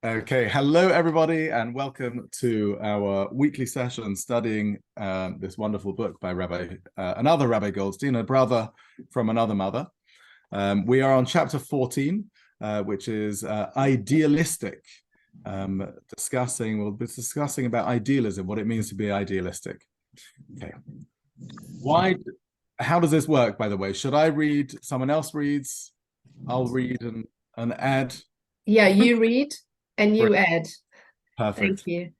Okay, hello everybody, and welcome to our weekly session studying this wonderful book by another Rabbi Goldstein, a brother from another mother. We are on chapter 14, which is idealistic. We'll be discussing about idealism, what it means to be idealistic. Okay. How does this work, by the way? Should I read? Someone else reads? I'll read and add. Yeah, you read and you add. Perfect. Thank you.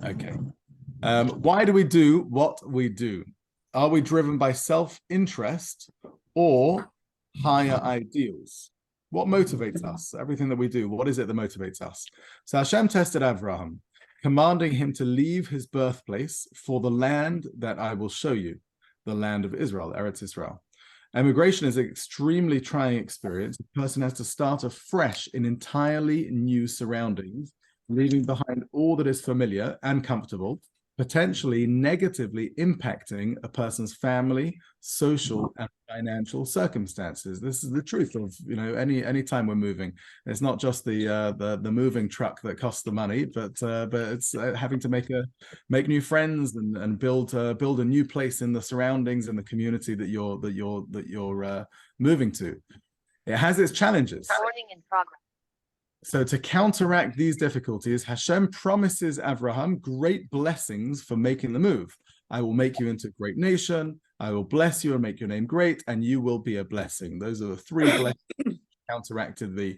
Okay. Why do we do what we do? Are we driven by self-interest or higher ideals? What motivates us? Everything that we do, what is it that motivates us? So Hashem tested Avraham, commanding him to leave his birthplace for the land that I will show you, the land of Israel, Eretz Israel. Immigration is an extremely trying experience. A person has to start afresh in entirely new surroundings, leaving behind all that is familiar and comfortable, potentially negatively impacting a person's family, social, and financial circumstances. This is the truth of any time we're moving. It's not just the moving truck that costs the money, but it's having to make new friends and build a new place in the surroundings and the community that you're moving to. It has its challenges. Recording in progress. So to counteract these difficulties, Hashem promises Avraham great blessings for making the move. I will make you into a great nation. I will bless you and make your name great, and you will be a blessing. Those are the three blessings that counteracted the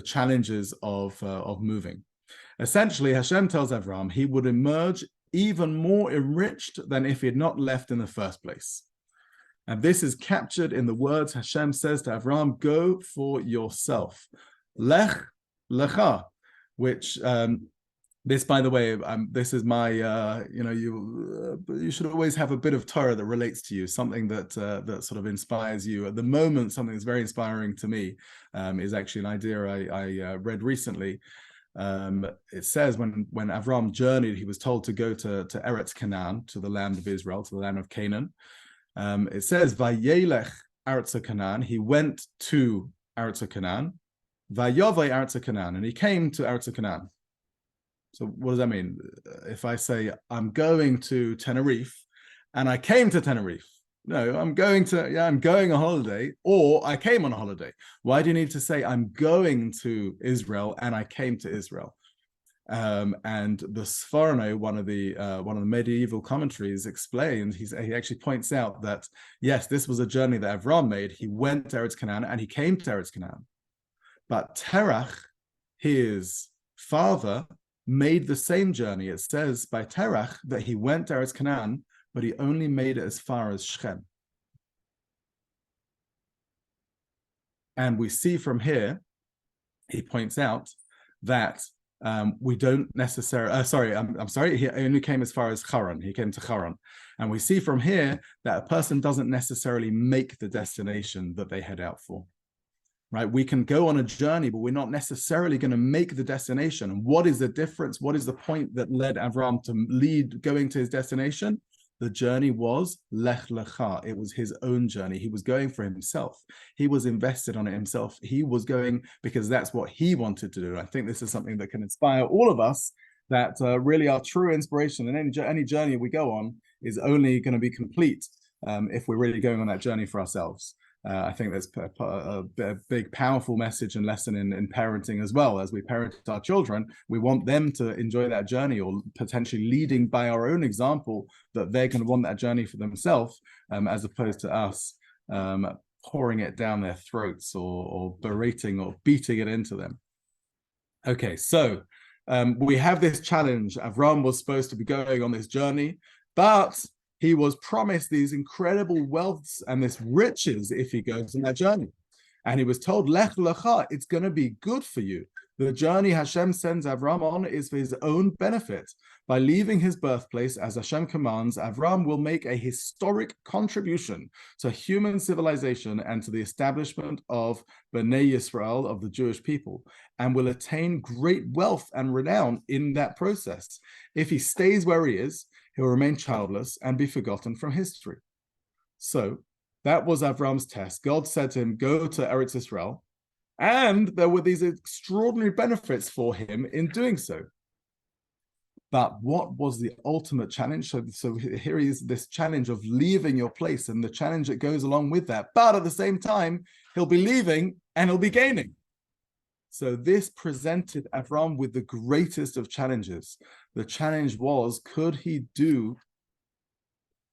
challenges of moving. Essentially, Hashem tells Avraham he would emerge even more enriched than if he had not left in the first place. And this is captured in the words Hashem says to Avraham, go for yourself. Lech lecha, which this, by the way, this is my you should always have a bit of Torah that relates to you, something that sort of inspires you. At the moment, something that's very inspiring to me is actually an idea I read recently. It says when Avram journeyed, he was told to go to Eretz Canaan, to the land of Israel, to the land of Canaan. It says Vayelech Eretz Canaan, he went to Eretz Canaan. Vayovei Eretz Canaan, and he came to Eretz Canaan. So what does that mean? If I say I'm going to Tenerife and I came to Tenerife, no, I'm going on holiday, or I came on a holiday. Why do you need to say I'm going to Israel and I came to Israel? And the Sforno, one of the medieval commentaries, explains. He actually points out that yes, this was a journey that Avram made. He went to Eretz Canaan and he came to Eretz Canaan. But Terach, his father, made the same journey. It says by Terach that he went to Eretz Canaan, but he only made it as far as Shechem. And we see from here, he points out that we don't necessarily, I'm sorry, he only came as far as Haran. He came to Haran. And we see from here that a person doesn't necessarily make the destination that they head out for. Right, we can go on a journey, but we're not necessarily going to make the destination. And what is the difference? What is the point that led Avram to going to his destination? The journey was Lech Lecha. It was his own journey. He was going for himself. He was invested on it himself. He was going because that's what he wanted to do. I think this is something that can inspire all of us, that really our true inspiration and any journey we go on is only going to be complete if we're really going on that journey for ourselves. I think there's a big, powerful message and lesson in parenting as well. As we parent our children, we want them to enjoy that journey, or potentially leading by our own example that they're going to want that journey for themselves, as opposed to us pouring it down their throats or berating or beating it into them. Okay, so we have this challenge. Avram was supposed to be going on this journey, but he was promised these incredible wealths and this riches if he goes on that journey. And he was told, Lech lecha, it's going to be good for you. The journey Hashem sends Avram on is for his own benefit. By leaving his birthplace, as Hashem commands, Avram will make a historic contribution to human civilization and to the establishment of Bnei Yisrael, of the Jewish people, and will attain great wealth and renown in that process. If he stays where he is, he'll remain childless and be forgotten from history. So that was Avram's test. God said to him, go to Eretz Israel, And there were these extraordinary benefits for him in doing so. But what was the ultimate challenge? So here is this challenge of leaving your place and the challenge that goes along with that. But at the same time, he'll be leaving and he'll be gaining. So this presented Avram with the greatest of challenges. The challenge was, could he do,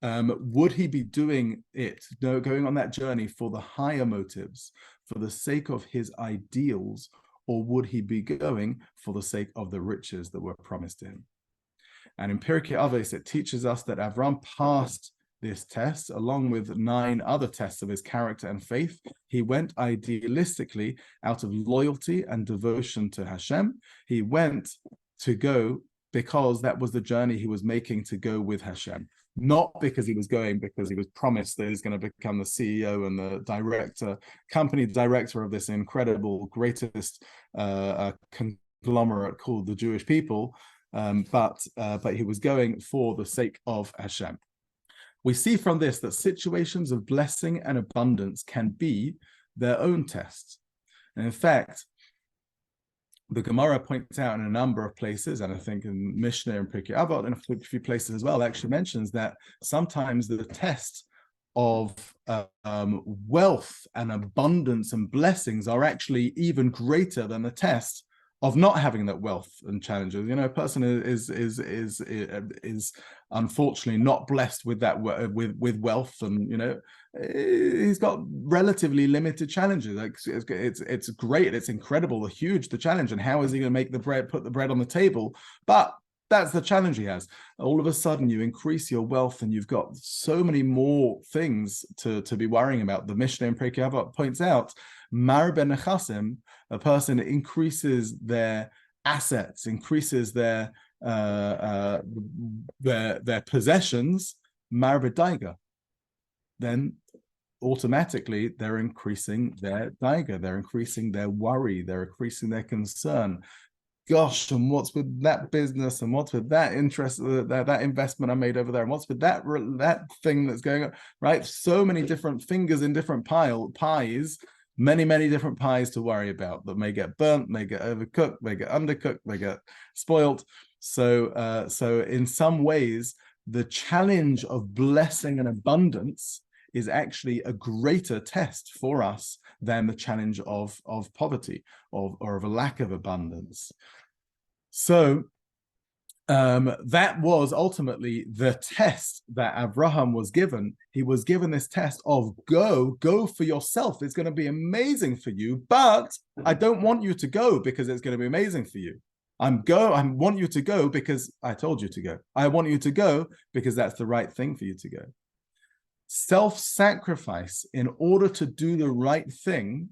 would he be doing it, going on that journey for the higher motives, for the sake of his ideals, or would he be going for the sake of the riches that were promised to him? And in Pirkei Avos, it teaches us that Avram passed this test along with 9 other tests of his character and faith. He went idealistically out of loyalty and devotion to Hashem. He went to go because that was the journey he was making to go with Hashem. Not because he was going because he was promised that he's going to become the CEO and the director, company director of this incredible, greatest conglomerate called the Jewish people. But he was going for the sake of Hashem. We see from this that situations of blessing and abundance can be their own tests. And in fact, the Gemara points out in a number of places, and I think in Mishnah and Pirkei Avot and a few places as well, actually mentions that sometimes the test of wealth and abundance and blessings are actually even greater than the test of not having that wealth and challenges. You know, a person is unfortunately not blessed with that with wealth, and you know, he's got relatively limited challenges. Like it's great, it's incredible, huge the challenge, and how is he going to make the bread, put the bread on the table? But that's the challenge he has. All of a sudden, you increase your wealth, and you've got so many more things to be worrying about. The Mishnah in Pirkei Avot points out, Mar ben Nechasim, a person increases their assets, increases their possessions, Mar b'daiga, then automatically they're increasing their daiga, they're increasing their worry, they're increasing their concern. Gosh, and what's with that business, and what's with that interest, that investment I made over there, and what's with that thing that's going on, right? So many different fingers in different pies, many different pies to worry about that may get burnt, may get overcooked, may get undercooked, may get spoiled. So in some ways, the challenge of blessing and abundance is actually a greater test for us than the challenge of poverty or of a lack of abundance. So that was ultimately the test that Abraham was given. He was given this test of go for yourself. It's going to be amazing for you, but I don't want you to go because it's going to be amazing for you. I want you to go because I told you to go. I want you to go because that's the right thing for you to go. Self-sacrifice in order to do the right thing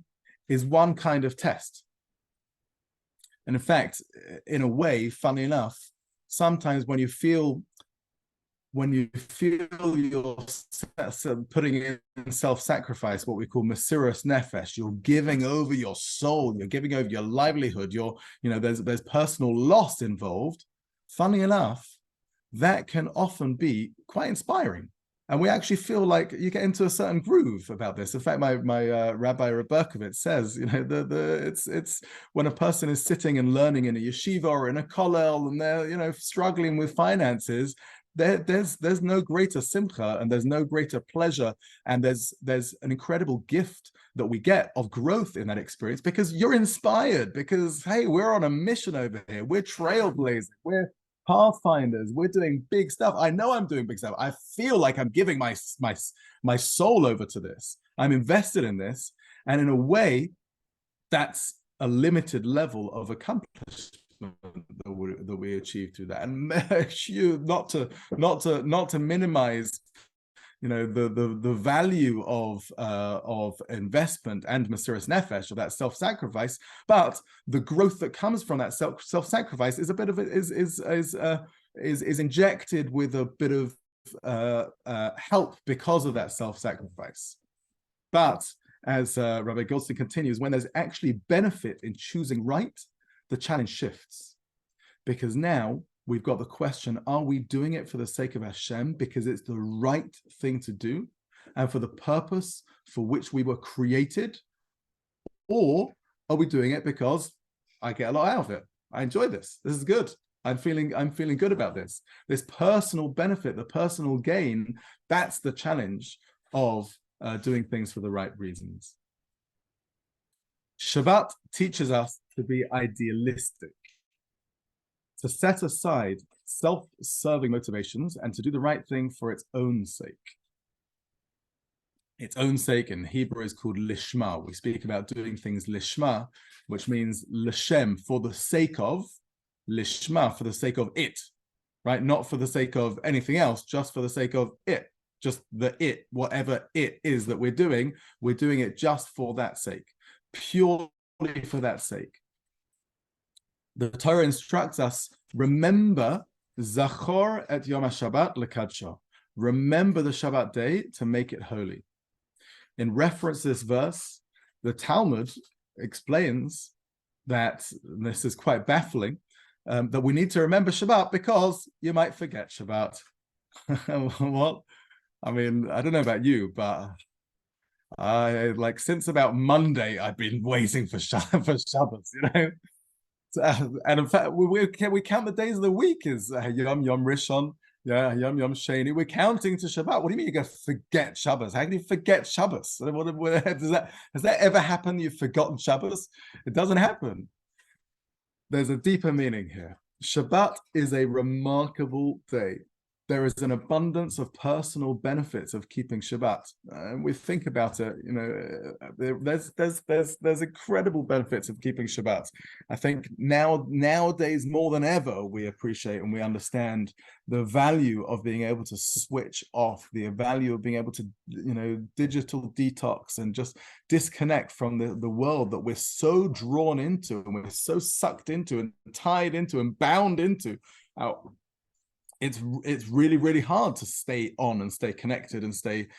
is one kind of test. And in fact, in a way, funny enough, sometimes when you feel you're putting in self-sacrifice, what we call mesiras nefesh, you're giving over your soul, you're giving over your livelihood, there's personal loss involved. Funny enough, that can often be quite inspiring. And we actually feel like you get into a certain groove about this. In fact, my Rabbi Reberkovitz says, it's when a person is sitting and learning in a yeshiva or in a kollel, and they're struggling with finances, there's no greater simcha, and there's no greater pleasure, and there's an incredible gift that we get of growth in that experience, because you're inspired, because hey, we're on a mission over here, we're trailblazing, we're pathfinders, we're doing big stuff. I know I'm doing big stuff. I feel like I'm giving my soul over to this. I'm invested in this, and in a way, that's a limited level of accomplishment that we achieve through that. And not to minimize, the value of investment and mesiras nefesh, of that self-sacrifice, but the growth that comes from that self-sacrifice is a bit of is injected with a bit of help because of that self-sacrifice. But as Rabbi Goldstein continues, when there's actually benefit in choosing right, the challenge shifts, because now we've got the question, are we doing it for the sake of Hashem because it's the right thing to do, and for the purpose for which we were created? Or Are we doing it because I get a lot out of it? I enjoy this. This is good. I'm feeling good about this. This personal benefit, the personal gain, that's the challenge of doing things for the right reasons. Shabbat teaches us to be idealistic, to set aside self-serving motivations and to do the right thing for its own sake. Its own sake in Hebrew is called lishma. We speak about doing things lishma, which means l'shem, for the sake of, lishma, for the sake of it, right? Not for the sake of anything else, just for the sake of it. Just the it, whatever it is that we're doing it just for that sake, purely for that sake. The Torah instructs us, remember, zachor et yom HaShabbat lekadsho. Remember the Shabbat day to make it holy. In reference to this verse, the Talmud explains that, and this is quite baffling, that we need to remember Shabbat because you might forget Shabbat. Well, I mean, I don't know about you, but since about Monday, I've been waiting for Shabbos, you know. And in fact, we count the days of the week as Yom Rishon, Yom Sheni. We're counting to Shabbat. What do you mean you're going to forget Shabbos? How can you forget Shabbos? Has that ever happened? You've forgotten Shabbos? It doesn't happen. There's a deeper meaning here. Shabbat is a remarkable day. There is an abundance of personal benefits of keeping Shabbat. And we think about it, you know, there's incredible benefits of keeping Shabbat. I think nowadays more than ever, we appreciate and we understand the value of being able to switch off, the value of being able to, you know, digital detox and just disconnect from the world that we're so drawn into and we're so sucked into and tied into and bound into. It's really, really hard to stay on and stay connected and stay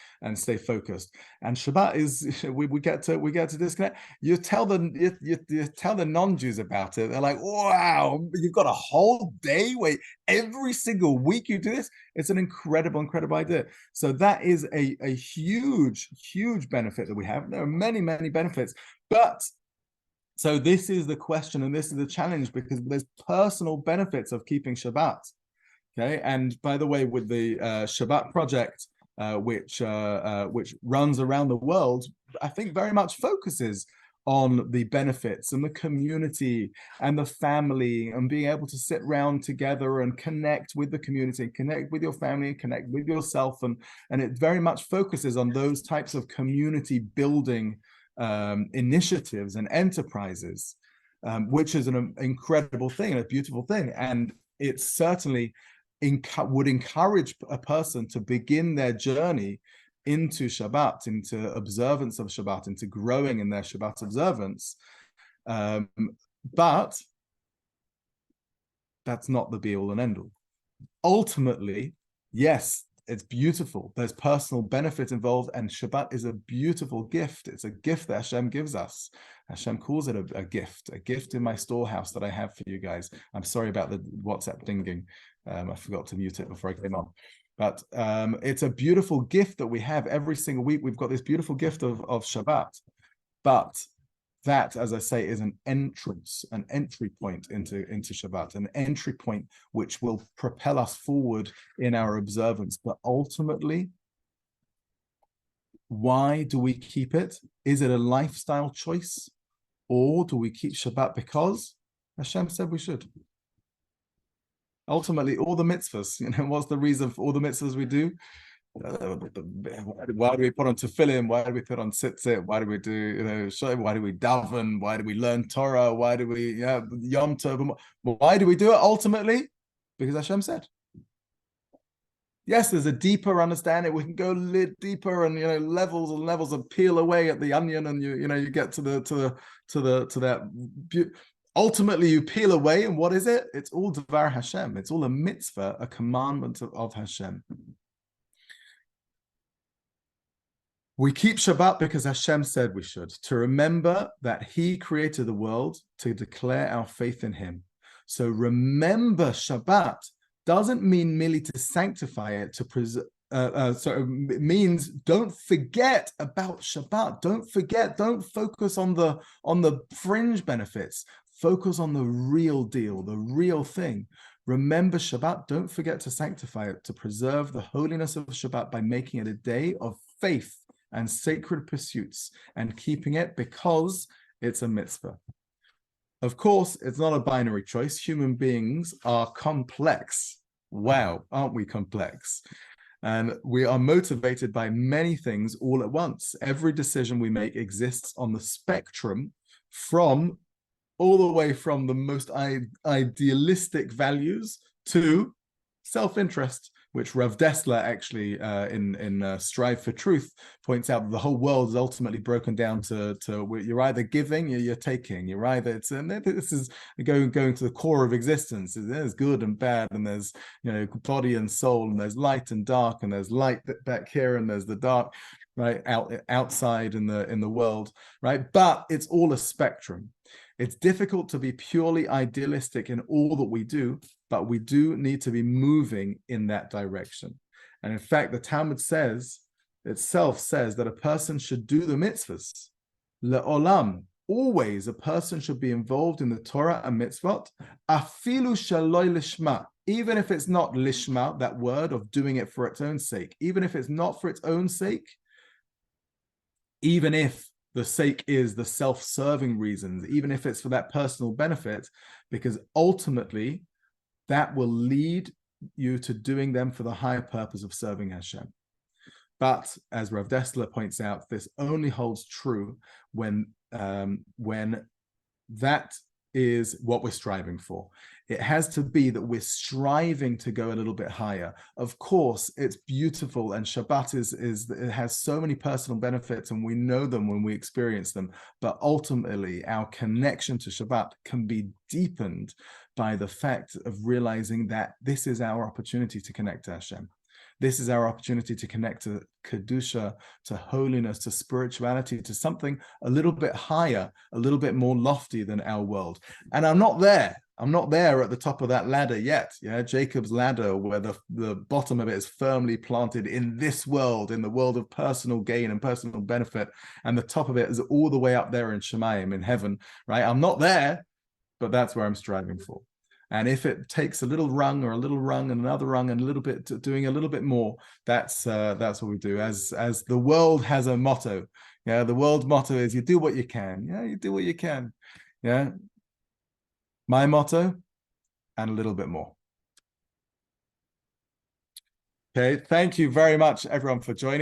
focused. And Shabbat is we get to disconnect. You tell the non-Jews about it. They're like, wow, you've got a whole day where every single week you do this. It's an incredible idea. So that is a huge benefit that we have. There are many benefits, but so this is the question and this is the challenge, because there's personal benefits of keeping Shabbat. Okay, and by the way, with the Shabbat project, which runs around the world, I think very much focuses on the benefits and the community and the family and being able to sit around together and connect with the community, connect with your family, connect with yourself, and it very much focuses on those types of community building initiatives and enterprises, which is an incredible thing, a beautiful thing, and it certainly would encourage a person to begin their journey into Shabbat, into observance of Shabbat, into growing in their Shabbat observance. But that's not the be all and end all. Ultimately, yes, it's beautiful. There's personal benefit involved, and Shabbat is a beautiful gift. It's a gift that Hashem gives us. Hashem calls it a gift in my storehouse that I have for you guys. I'm sorry about the WhatsApp dinging. I forgot to mute it before I came on. But it's a beautiful gift that we have every single week. We've got this beautiful gift of Shabbat. But that, as I say, is an entry point into Shabbat, an entry point which will propel us forward in our observance. But ultimately, why do we keep it? Is it a lifestyle choice? Or do we keep Shabbat because Hashem said we should? Ultimately, all the mitzvahs, you know, what's the reason for all the mitzvahs we do? Why do we put on tefillin? Why do we put on tzitzit? Why do we do, you know, why do we daven? Why do we learn Torah? Why do we, Yom Tov? Why do we do it ultimately? Because Hashem said. Yes, there's a deeper understanding. We can go deeper and, you know, levels and levels and peel away at the onion, and you get to that. Ultimately, you peel away, and what is it? It's all Devar Hashem. It's all a mitzvah, a commandment of Hashem. We keep Shabbat because Hashem said we should, to remember that He created the world, to declare our faith in Him. So remember Shabbat doesn't mean merely to sanctify it, means don't forget about Shabbat. Don't focus on the fringe benefits. Focus on the real deal, the real thing. Remember Shabbat. Don't forget to sanctify it, to preserve the holiness of Shabbat by making it a day of faith and sacred pursuits and keeping it because it's a mitzvah. Of course, it's not a binary choice. Human beings are complex. Wow, aren't we complex? And we are motivated by many things all at once. Every decision we make exists on the spectrum from all the way from the most idealistic values to self-interest, which Rav Dessler actually in Strive for Truth points out that the whole world is ultimately broken down to you're either giving or you're taking. You're either and this is going to the core of existence. There's good and bad, and there's body and soul, and there's light and dark, and there's light back here, and there's the dark right outside in the world, right? But it's all a spectrum. It's difficult to be purely idealistic in all that we do, but we do need to be moving in that direction. And in fact, the Talmud itself says that a person should do the mitzvahs. Le'olam, always a person should be involved in the Torah and mitzvot, afilu shaloi lishma, even if it's not lishma, that word of doing it for its own sake, even if it's not for its own sake, even if the sake is the self-serving reasons, even if it's for that personal benefit, because ultimately that will lead you to doing them for the higher purpose of serving Hashem. But as Rav Dessler points out, this only holds true when that is what we're striving for. It has to be that we're striving to go a little bit higher. Of course, it's beautiful, and Shabbat it has so many personal benefits, and we know them when we experience them. But ultimately, our connection to Shabbat can be deepened by the fact of realizing that this is our opportunity to connect to Hashem. This is our opportunity to connect to Kedusha, to holiness, to spirituality, to something a little bit higher, a little bit more lofty than our world. And I'm not there. I'm not there at the top of that ladder yet. Yeah, Jacob's ladder, where the bottom of it is firmly planted in this world, in the world of personal gain and personal benefit. And the top of it is all the way up there in Shemayim, in heaven, right? I'm not there, but that's where I'm striving for. And if it takes a little rung or a little rung and another rung and a little bit, doing a little bit more, that's what we do. As the world has a motto, yeah, the world motto is you do what you can. Yeah, you do what you can. Yeah. My motto, and a little bit more. Okay, thank you very much, everyone, for joining.